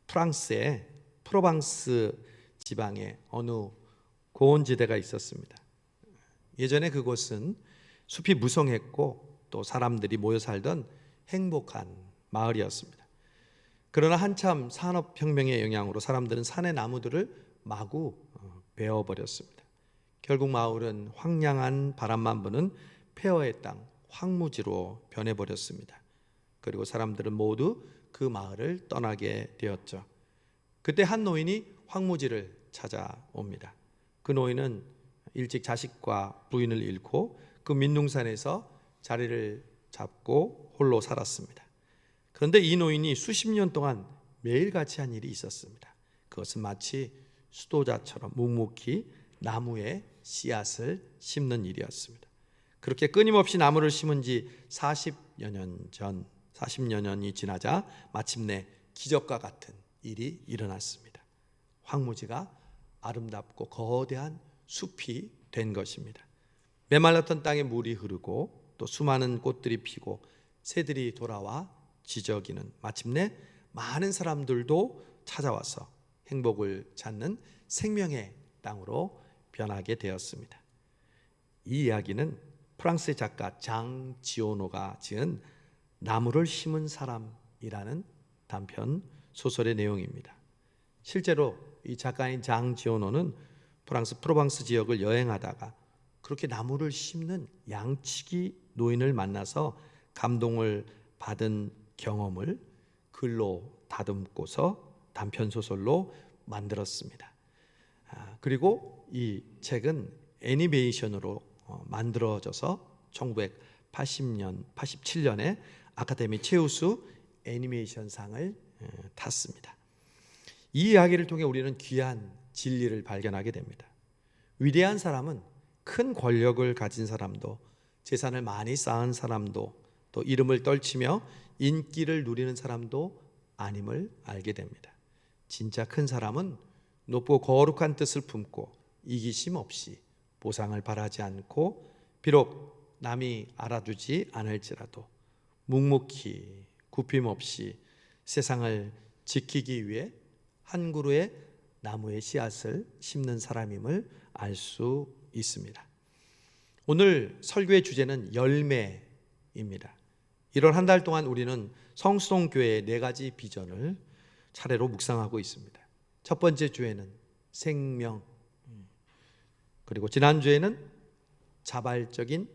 프랑스의 프로방스 지방에 어느 고원지대가 있었습니다. 예전에 그곳은 숲이 무성했고 또 사람들이 모여 살던 행복한 마을이었습니다. 그러나 한참 산업혁명의 영향으로 사람들은 산의 나무들을 마구 베어버렸습니다. 결국 마을은 황량한 바람만 부는 폐허의 땅, 황무지로 변해버렸습니다. 그리고 사람들은 모두 그 마을을 떠나게 되었죠. 그때 한 노인이 황무지를 찾아옵니다. 그 노인은 일찍 자식과 부인을 잃고 그 민둥산에서 자리를 잡고 홀로 살았습니다. 그런데 이 노인이 수십 년 동안 매일같이 한 일이 있었습니다. 그것은 마치 수도자처럼 묵묵히 나무에 씨앗을 심는 일이었습니다. 그렇게 끊임없이 나무를 심은 지 40여 년이 지나자 마침내 기적과 같은 일이 일어났습니다. 황무지가 아름답고 거대한 숲이 된 것입니다. 메말랐던 땅에 물이 흐르고 또 수많은 꽃들이 피고 새들이 돌아와 지저귀는 마침내 많은 사람들도 찾아와서 행복을 찾는 생명의 땅으로 변하게 되었습니다. 이 이야기는 프랑스의 작가 장 지오노가 지은 나무를 심은 사람이라는 단편 소설의 내용입니다. 실제로 이 작가인 장 지오노는 프랑스 프로방스 지역을 여행하다가 그렇게 나무를 심는 양치기 노인을 만나서 감동을 받은 경험을 글로 다듬고서 단편 소설로 만들었습니다. 그리고 이 책은 애니메이션으로 만들어져서 1987년에 아카데미 최우수 애니메이션상을 탔습니다. 이 이야기를 통해 우리는 귀한 진리를 발견하게 됩니다. 위대한 사람은 큰 권력을 가진 사람도, 재산을 많이 쌓은 사람도, 또 이름을 떨치며 인기를 누리는 사람도 아님을 알게 됩니다. 진짜 큰 사람은 높고 거룩한 뜻을 품고 이기심 없이 보상을 바라지 않고 비록 남이 알아주지 않을지라도 묵묵히 굽힘 없이 세상을 지키기 위해 한 그루의 나무의 씨앗을 심는 사람임을 알 수 있습니다. 오늘 설교의 주제는 열매입니다. 1월 한 달 동안 우리는 성수동교회의 4가지 비전을 차례로 묵상하고 있습니다. 첫 번째 주에는 생명, 그리고 지난주에는 자발적인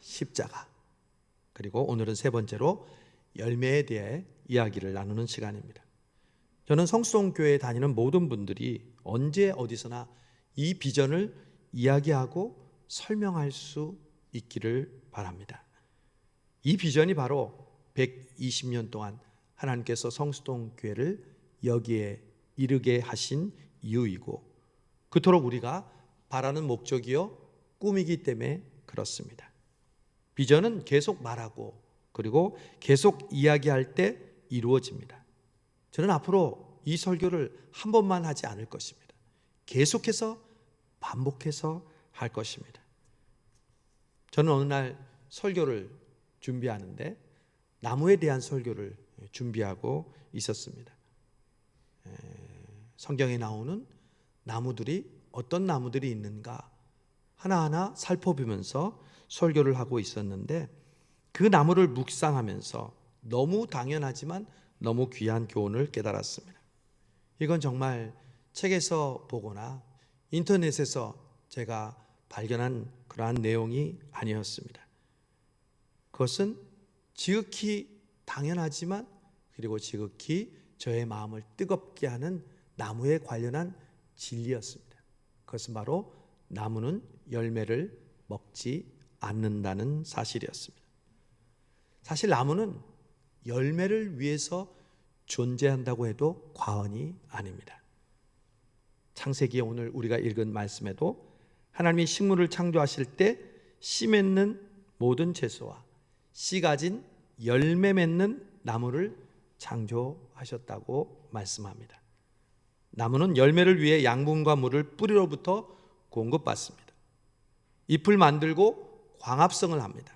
십자가, 그리고 오늘은 세 번째로 열매에 대해 이야기를 나누는 시간입니다. 저는 성수동교회에 다니는 모든 분들이 언제 어디서나 이 비전을 이야기하고 설명할 수 있기를 바랍니다. 이 비전이 바로 120년 동안 하나님께서 성수동교회를 여기에 이르게 하신 이유이고 그토록 우리가 바라는 목적이요 꿈이기 때문에 그렇습니다. 비전은 계속 말하고 그리고 계속 이야기할 때 이루어집니다. 저는 앞으로 이 설교를 한 번만 하지 않을 것입니다. 계속해서 반복해서 할 것입니다. 저는 어느 날 설교를 준비하는데 나무에 대한 설교를 준비하고 있었습니다. 성경에 나오는 나무들이 어떤 나무들이 있는가 하나하나 살펴보면서 설교를 하고 있었는데 그 나무를 묵상하면서 너무 당연하지만 너무 귀한 교훈을 깨달았습니다. 이건 정말 책에서 보거나 인터넷에서 제가 발견한 그러한 내용이 아니었습니다. 그것은 지극히 당연하지만 그리고 지극히 저의 마음을 뜨겁게 하는 나무에 관련한 진리였습니다. 그것은 바로 나무는 열매를 먹지 않는다는 사실이었습니다. 사실 나무는 열매를 위해서 존재한다고 해도 과언이 아닙니다. 창세기에 오늘 우리가 읽은 말씀에도 하나님이 식물을 창조하실 때 씨 맺는 모든 채소와 씨 가진 열매 맺는 나무를 창조하셨다고 말씀합니다. 나무는 열매를 위해 양분과 물을 뿌리로부터 공급받습니다. 잎을 만들고 광합성을 합니다.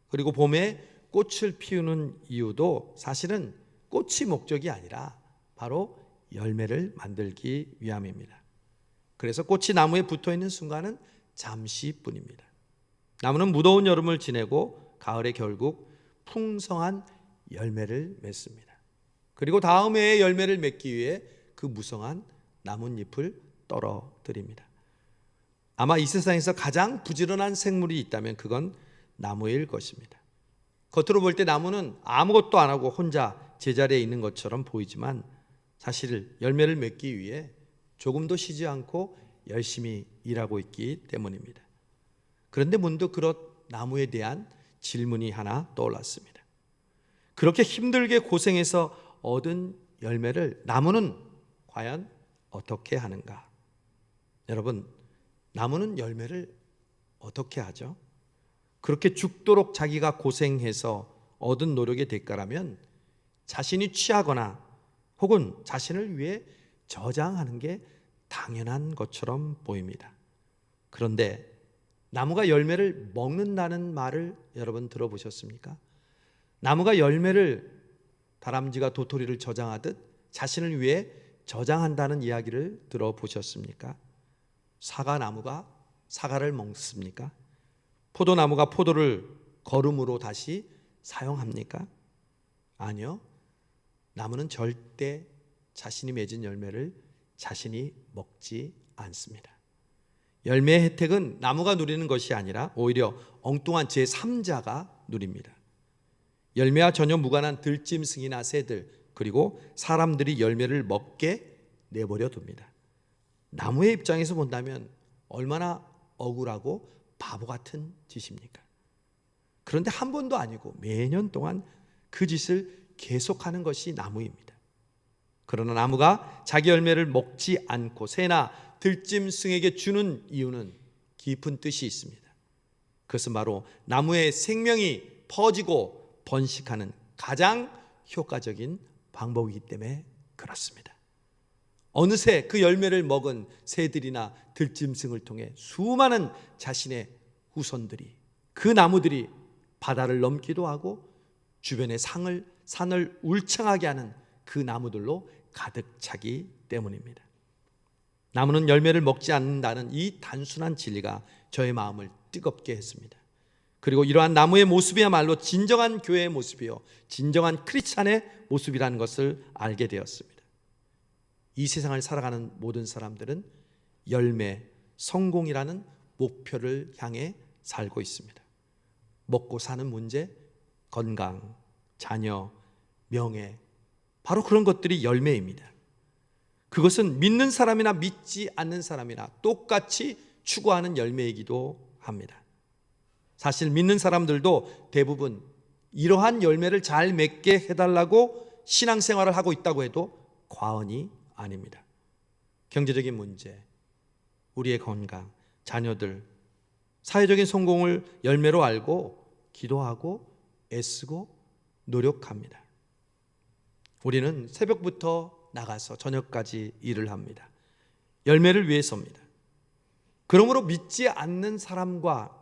그리고 봄에 꽃을 피우는 이유도 사실은 꽃이 목적이 아니라 바로 열매를 만들기 위함입니다. 그래서 꽃이 나무에 붙어 있는 순간은 잠시뿐입니다. 나무는 무더운 여름을 지내고 가을에 결국 풍성한 열매를 맺습니다. 그리고 다음 해에 열매를 맺기 위해 그 무성한 나뭇잎을 떨어뜨립니다. 아마 이 세상에서 가장 부지런한 생물이 있다면 그건 나무일 것입니다. 겉으로 볼 때 나무는 아무것도 안 하고 혼자 제자리에 있는 것처럼 보이지만 사실 열매를 맺기 위해 조금도 쉬지 않고 열심히 일하고 있기 때문입니다. 그런데 문득 그런 나무에 대한 질문이 하나 떠올랐습니다. 그렇게 힘들게 고생해서 얻은 열매를 나무는 과연 어떻게 하는가? 여러분, 나무는 열매를 어떻게 하죠? 그렇게 죽도록 자기가 고생해서 얻은 노력의 대가라면 자신이 취하거나 혹은 자신을 위해 저장하는 게 당연한 것처럼 보입니다. 그런데 나무가 열매를 먹는다는 말을 여러분 들어보셨습니까? 나무가 열매를 다람쥐가 도토리를 저장하듯 자신을 위해 저장한다는 이야기를 들어보셨습니까? 사과나무가 사과를 먹습니까? 포도나무가 포도를 거름으로 다시 사용합니까? 아니요. 나무는 절대 자신이 맺은 열매를 자신이 먹지 않습니다. 열매의 혜택은 나무가 누리는 것이 아니라 오히려 엉뚱한 제3자가 누립니다. 열매와 전혀 무관한 들짐승이나 새들 그리고 사람들이 열매를 먹게 내버려 둡니다. 나무의 입장에서 본다면 얼마나 억울하고 바보 같은 짓입니까? 그런데 한 번도 아니고 매년 동안 그 짓을 계속하는 것이 나무입니다. 그러나 나무가 자기 열매를 먹지 않고 새나 들짐승에게 주는 이유는 깊은 뜻이 있습니다. 그것은 바로 나무의 생명이 퍼지고 번식하는 가장 효과적인 방법이기 때문에 그렇습니다. 어느새 그 열매를 먹은 새들이나 들짐승을 통해 수많은 자신의 후손들이 그 나무들이 바다를 넘기도 하고 주변의 산을 울창하게 하는 그 나무들로 가득 차기 때문입니다. 나무는 열매를 먹지 않는다는 이 단순한 진리가 저의 마음을 뜨겁게 했습니다. 그리고 이러한 나무의 모습이야말로 진정한 교회의 모습이요 진정한 크리스찬의 모습이라는 것을 알게 되었습니다. 이 세상을 살아가는 모든 사람들은 열매, 성공이라는 목표를 향해 살고 있습니다. 먹고 사는 문제, 건강, 자녀, 명예, 바로 그런 것들이 열매입니다. 그것은 믿는 사람이나 믿지 않는 사람이나 똑같이 추구하는 열매이기도 합니다. 사실 믿는 사람들도 대부분 이러한 열매를 잘 맺게 해달라고 신앙생활을 하고 있다고 해도 과언이 아닙니다. 경제적인 문제, 우리의 건강, 자녀들, 사회적인 성공을 열매로 알고 기도하고 애쓰고 노력합니다. 우리는 새벽부터 나가서 저녁까지 일을 합니다. 열매를 위해서입니다. 그러므로 믿지 않는 사람과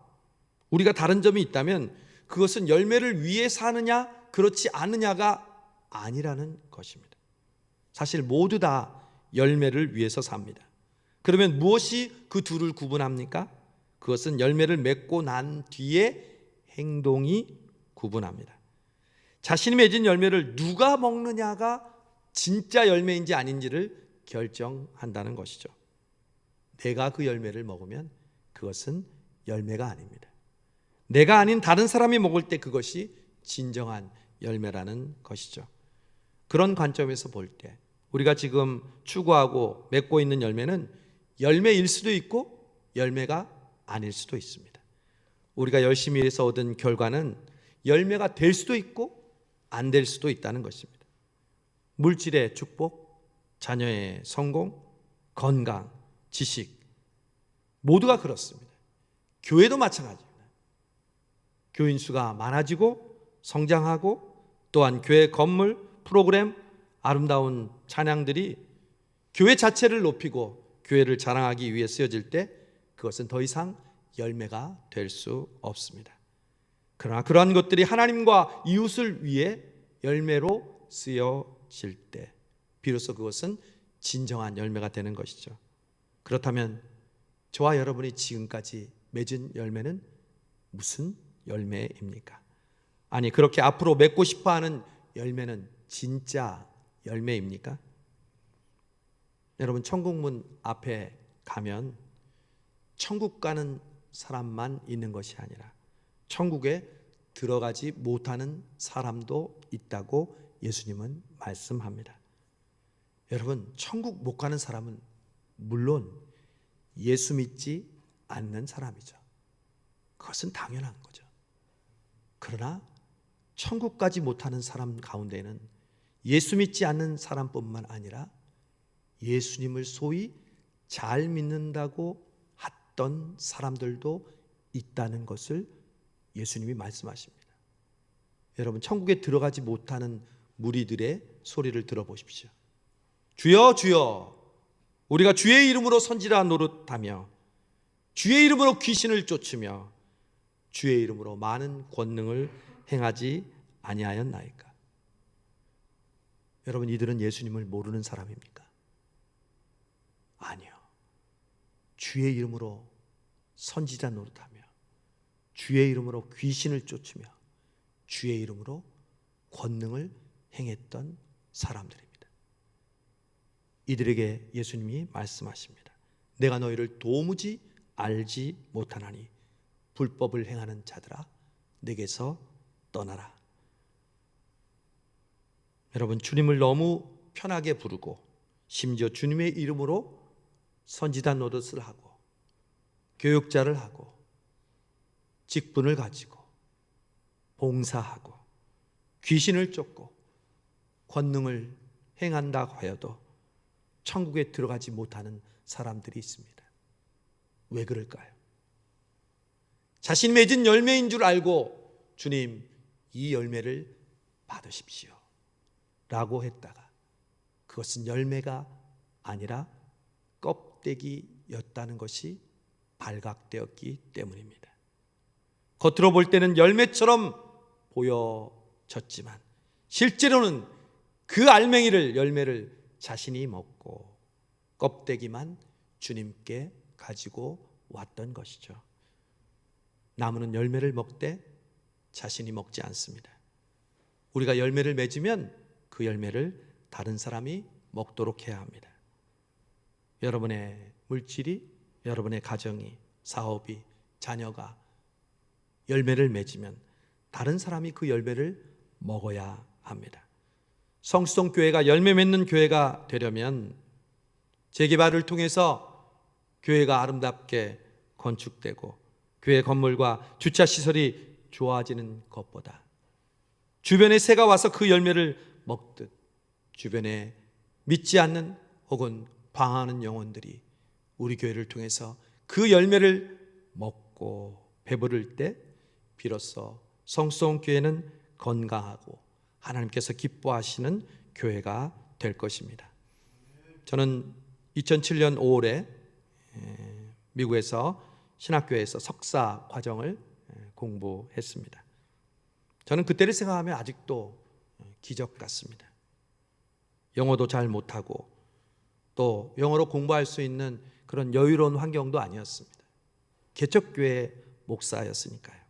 우리가 다른 점이 있다면 그것은 열매를 위해 사느냐 그렇지 않느냐가 아니라는 것입니다. 사실 모두 다 열매를 위해서 삽니다. 그러면 무엇이 그 둘을 구분합니까? 그것은 열매를 맺고 난 뒤에 행동이 구분합니다. 자신이 맺은 열매를 누가 먹느냐가 진짜 열매인지 아닌지를 결정한다는 것이죠. 내가 그 열매를 먹으면 그것은 열매가 아닙니다. 내가 아닌 다른 사람이 먹을 때 그것이 진정한 열매라는 것이죠. 그런 관점에서 볼 때 우리가 지금 추구하고 맺고 있는 열매는 열매일 수도 있고 열매가 아닐 수도 있습니다. 우리가 열심히 일해서 얻은 결과는 열매가 될 수도 있고 안 될 수도 있다는 것입니다. 물질의 축복, 자녀의 성공, 건강, 지식 모두가 그렇습니다. 교회도 마찬가지입니다. 교인 수가 많아지고 성장하고 또한 교회 건물, 프로그램, 아름다운 찬양들이 교회 자체를 높이고 교회를 자랑하기 위해 쓰여질 때 그것은 더 이상 열매가 될 수 없습니다. 그러나 그러한 것들이 하나님과 이웃을 위해 열매로 쓰여질 때 비로소 그것은 진정한 열매가 되는 것이죠. 그렇다면 저와 여러분이 지금까지 맺은 열매는 무슨 열매입니까? 아니, 그렇게 앞으로 맺고 싶어하는 열매는 진짜 열매입니까? 여러분, 천국문 앞에 가면 천국 가는 사람만 있는 것이 아니라 천국에 들어가지 못하는 사람도 있다고 예수님은 말씀합니다. 여러분, 천국 못 가는 사람은 물론 예수 믿지 않는 사람이죠. 그것은 당연한 거죠. 그러나 천국 가지 못하는 사람 가운데는 예수 믿지 않는 사람뿐만 아니라 예수님을 소위 잘 믿는다고 했던 사람들도 있다는 것을 예수님이 말씀하십니다. 여러분, 천국에 들어가지 못하는 무리들의 소리를 들어보십시오. 주여 주여, 우리가 주의 이름으로 선지자 노릇하며 주의 이름으로 귀신을 쫓으며 주의 이름으로 많은 권능을 행하지 아니하였나이까? 여러분, 이들은 예수님을 모르는 사람입니까? 아니요. 주의 이름으로 선지자 노릇하며 주의 이름으로 귀신을 쫓으며 주의 이름으로 권능을 행했던 사람들입니다. 이들에게 예수님이 말씀하십니다. 내가 너희를 도무지 알지 못하나니 불법을 행하는 자들아, 내게서 떠나라. 여러분, 주님을 너무 편하게 부르고 심지어 주님의 이름으로 선지자 노릇을 하고 교육자를 하고 직분을 가지고 봉사하고 귀신을 쫓고 권능을 행한다고 하여도 천국에 들어가지 못하는 사람들이 있습니다. 왜 그럴까요? 자신이 맺은 열매인 줄 알고 주님, 이 열매를 받으십시오 라고 했다가 그것은 열매가 아니라 껍데기였다는 것이 발각되었기 때문입니다. 겉으로 볼 때는 열매처럼 보여졌지만 실제로는 그 알맹이를, 열매를 자신이 먹고 껍데기만 주님께 가지고 왔던 것이죠. 나무는 열매를 먹되 자신이 먹지 않습니다. 우리가 열매를 맺으면 그 열매를 다른 사람이 먹도록 해야 합니다. 여러분의 물질이, 여러분의 가정이, 사업이, 자녀가 열매를 맺으면 다른 사람이 그 열매를 먹어야 합니다. 성수동교회가 열매 맺는 교회가 되려면 재개발을 통해서 교회가 아름답게 건축되고 교회 건물과 주차시설이 좋아지는 것보다 주변에 새가 와서 그 열매를 먹듯 주변에 믿지 않는 혹은 방황하는 영혼들이 우리 교회를 통해서 그 열매를 먹고 배부를 때 비로소 성수동교회는 건강하고 하나님께서 기뻐하시는 교회가 될 것입니다. 저는 2007년 5월에 미국에서 신학교에서 석사 과정을 공부했습니다. 저는 그때를 생각하면 아직도 기적 같습니다. 영어도 잘 못하고 또 영어로 공부할 수 있는 그런 여유로운 환경도 아니었습니다. 개척교회 목사였으니까요.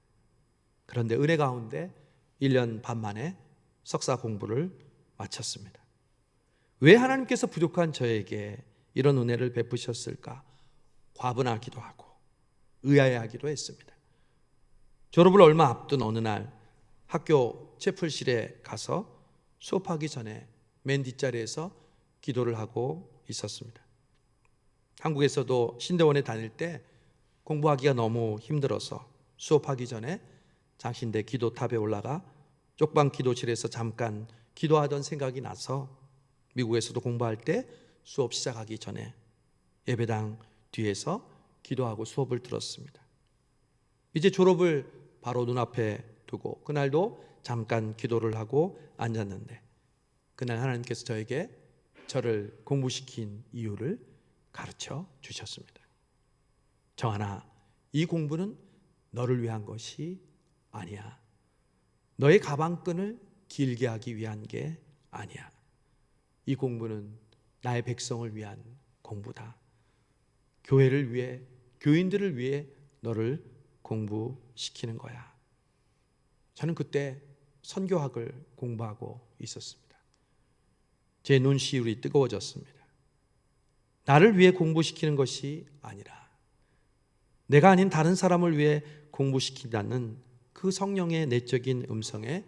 그런데 은혜 가운데 1년 반 만에 석사 공부를 마쳤습니다. 왜 하나님께서 부족한 저에게 이런 은혜를 베푸셨을까? 과분하기도 하고 의아해하기도 했습니다. 졸업을 얼마 앞둔 어느 날 학교 채플실에 가서 수업하기 전에 맨 뒷자리에서 기도를 하고 있었습니다. 한국에서도 신대원에 다닐 때 공부하기가 너무 힘들어서 수업하기 전에 장신대 기도탑에 올라가 쪽방 기도실에서 잠깐 기도하던 생각이 나서 미국에서도 공부할 때 수업 시작하기 전에 예배당 뒤에서 기도하고 수업을 들었습니다. 이제 졸업을 바로 눈앞에 두고 그날도 잠깐 기도를 하고 앉았는데 그날 하나님께서 저를 공부시킨 이유를 가르쳐 주셨습니다. 정하나, 이 공부는 너를 위한 것이 아니야. 너의 가방끈을 길게 하기 위한 게 아니야. 이 공부는 나의 백성을 위한 공부다. 교회를 위해, 교인들을 위해 너를 공부시키는 거야. 저는 그때 선교학을 공부하고 있었습니다. 제 눈시울이 뜨거워졌습니다. 나를 위해 공부시키는 것이 아니라 내가 아닌 다른 사람을 위해 공부시킨다는 그 성령의 내적인 음성에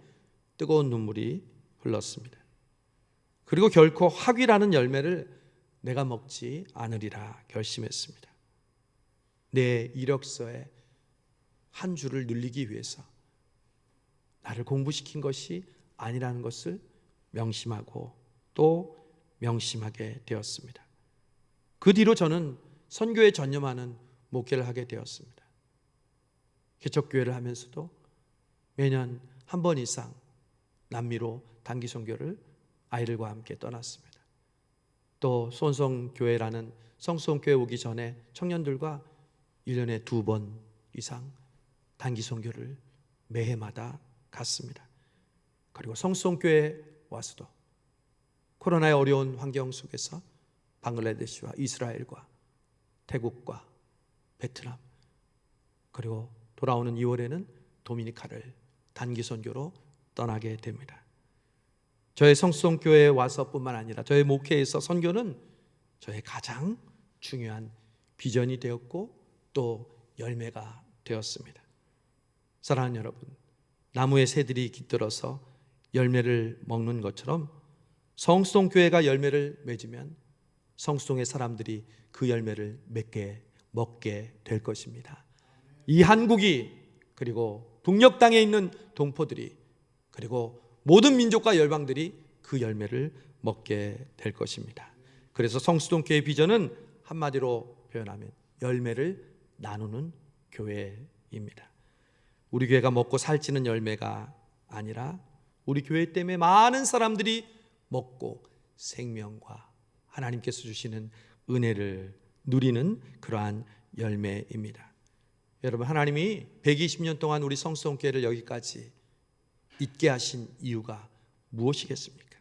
뜨거운 눈물이 흘렀습니다. 그리고 결코 학위라는 열매를 내가 먹지 않으리라 결심했습니다. 내 이력서에 한 줄을 늘리기 위해서 나를 공부시킨 것이 아니라는 것을 명심하고 또 명심하게 되었습니다. 그 뒤로 저는 선교에 전념하는 목회를 하게 되었습니다. 개척교회를 하면서도 매년 한 번 이상 남미로 단기 선교를 아이들과 함께 떠났습니다. 또 손성교회라는 성수홍교회 오기 전에 청년들과 1년에 2번 이상 단기 선교를 매해마다 갔습니다. 그리고 성수홍교회에 와서도 코로나의 어려운 환경 속에서 방글라데시와 이스라엘과 태국과 베트남, 그리고 돌아오는 2월에는 도미니카를 단기 선교로 떠나게 됩니다. 저의 성수홍교회에 와서뿐만 아니라 저의 목회에서 선교는 저의 가장 중요한 비전이 되었고 또 열매가 되었습니다. 사랑하는 여러분, 나무의 새들이 깃들어서 열매를 먹는 것처럼 성수홍교회가 열매를 맺으면 성수동의 사람들이 그 열매를 먹게 될 것입니다. 이 한국이, 그리고 북녘 땅에 있는 동포들이, 그리고 모든 민족과 열방들이 그 열매를 먹게 될 것입니다. 그래서 성수동교회 비전은 한마디로 표현하면 열매를 나누는 교회입니다. 우리 교회가 먹고 살찌는 열매가 아니라 우리 교회 때문에 많은 사람들이 먹고 생명과 하나님께서 주시는 은혜를 누리는 그러한 열매입니다. 여러분, 하나님이 120년 동안 우리 성수동교회를 여기까지 있게 하신 이유가 무엇이겠습니까?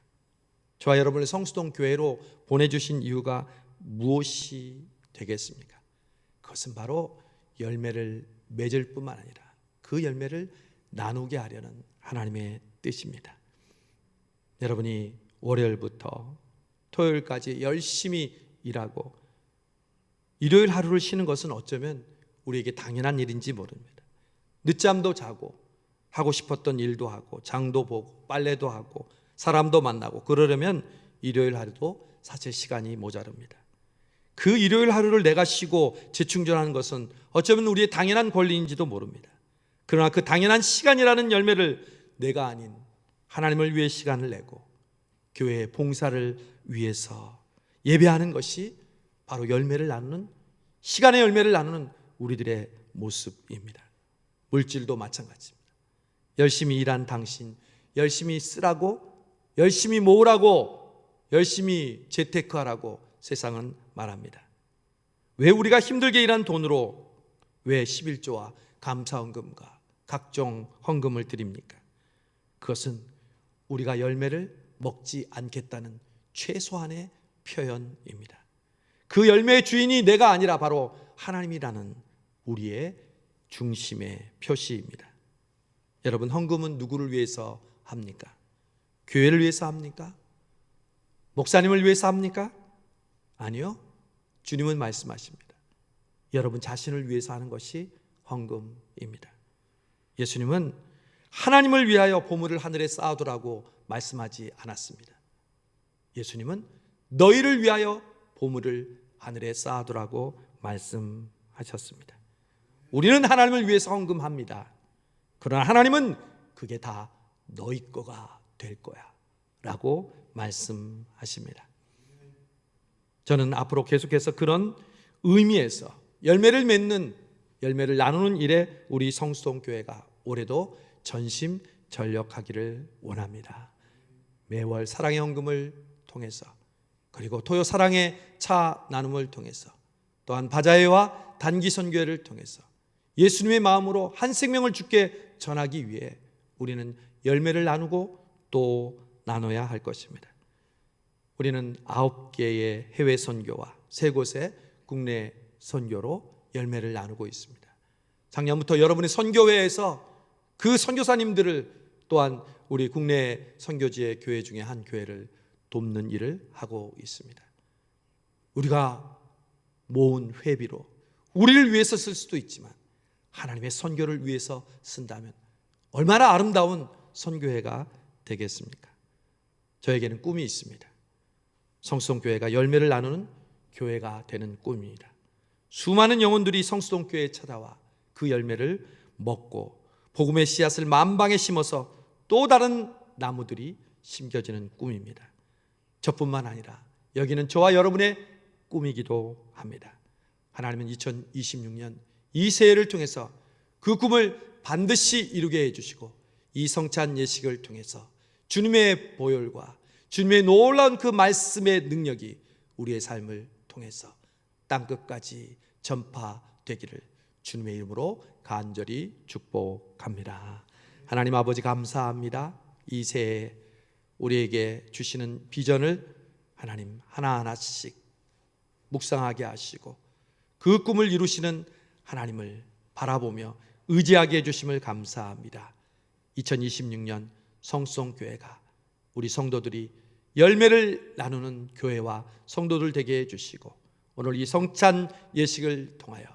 저와 여러분을 성수동교회로 보내주신 이유가 무엇이 되겠습니까? 그것은 바로 열매를 맺을 뿐만 아니라 그 열매를 나누게 하려는 하나님의 뜻입니다. 여러분이 월요일부터 토요일까지 열심히 일하고 일요일 하루를 쉬는 것은 어쩌면 우리에게 당연한 일인지 모릅니다. 늦잠도 자고 하고 싶었던 일도 하고 장도 보고 빨래도 하고 사람도 만나고 그러려면 일요일 하루도 사실 시간이 모자릅니다. 그 일요일 하루를 내가 쉬고 재충전하는 것은 어쩌면 우리의 당연한 권리인지도 모릅니다. 그러나 그 당연한 시간이라는 열매를 내가 아닌 하나님을 위해 시간을 내고 교회의 봉사를 위해서 예배하는 것이 바로 열매를 나누는, 시간의 열매를 나누는 우리들의 모습입니다. 물질도 마찬가지입니다. 열심히 일한 당신, 열심히 쓰라고, 열심히 모으라고, 열심히 재테크하라고 세상은 말합니다. 왜 우리가 힘들게 일한 돈으로 왜 11조와 감사헌금과 각종 헌금을 드립니까? 그것은 우리가 열매를 먹지 않겠다는 최소한의 표현입니다. 그 열매의 주인이 내가 아니라 바로 하나님이라는 우리의 중심의 표시입니다. 여러분, 헌금은 누구를 위해서 합니까? 교회를 위해서 합니까? 목사님을 위해서 합니까? 아니요. 주님은 말씀하십니다. 여러분 자신을 위해서 하는 것이 헌금입니다. 예수님은 하나님을 위하여 보물을 하늘에 쌓아두라고 말씀하지 않았습니다. 예수님은 너희를 위하여 보물을 하늘에 쌓아두라고 말씀하셨습니다. 우리는 하나님을 위해서 헌금합니다. 그러나 하나님은 그게 다 너희 거가 될 거야 라고 말씀하십니다. 저는 앞으로 계속해서 그런 의미에서 열매를 맺는, 열매를 나누는 일에 우리 성수동교회가 올해도 전심전력하기를 원합니다. 매월 사랑의 헌금을 통해서, 그리고 토요 사랑의 차 나눔을 통해서, 또한 바자회와 단기 선교회를 통해서 예수님의 마음으로 한 생명을 주께 전하기 위해 우리는 열매를 나누고 또 나눠야 할 것입니다. 우리는 9개의 해외 선교와 3곳의 국내 선교로 열매를 나누고 있습니다. 작년부터 여러분의 선교회에서 그 선교사님들을 또한 우리 국내 선교지의 교회 중에 한 교회를 돕는 일을 하고 있습니다. 우리가 모은 회비로 우리를 위해서 쓸 수도 있지만 하나님의 선교를 위해서 쓴다면 얼마나 아름다운 선교회가 되겠습니까? 저에게는 꿈이 있습니다. 성수동교회가 열매를 나누는 교회가 되는 꿈입니다. 수많은 영혼들이 성수동교회에 찾아와 그 열매를 먹고 복음의 씨앗을 만방에 심어서 또 다른 나무들이 심겨지는 꿈입니다. 저뿐만 아니라 여기는 저와 여러분의 꿈이기도 합니다. 하나님은 2026년 이 새해를 통해서 그 꿈을 반드시 이루게 해주시고 이 성찬 예식을 통해서 주님의 보혈과 주님의 놀라운 그 말씀의 능력이 우리의 삶을 통해서 땅끝까지 전파되기를 주님의 이름으로 간절히 축복합니다. 하나님 아버지 감사합니다. 이 새해 우리에게 주시는 비전을 하나님 하나하나씩 묵상하게 하시고 그 꿈을 이루시는 하나님을 바라보며 의지하게 해주심을 감사합니다. 2026년 성수동교회가 우리 성도들이 열매를 나누는 교회와 성도들 되게 해주시고 오늘 이 성찬 예식을 통하여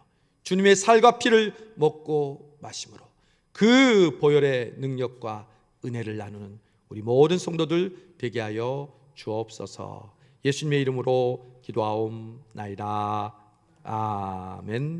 주님의 살과 피를 먹고 마심으로 그 보혈의 능력과 은혜를 나누는 우리 모든 성도들 되게 하여 주옵소서. 예수님의 이름으로 기도하옵나이다. 아멘.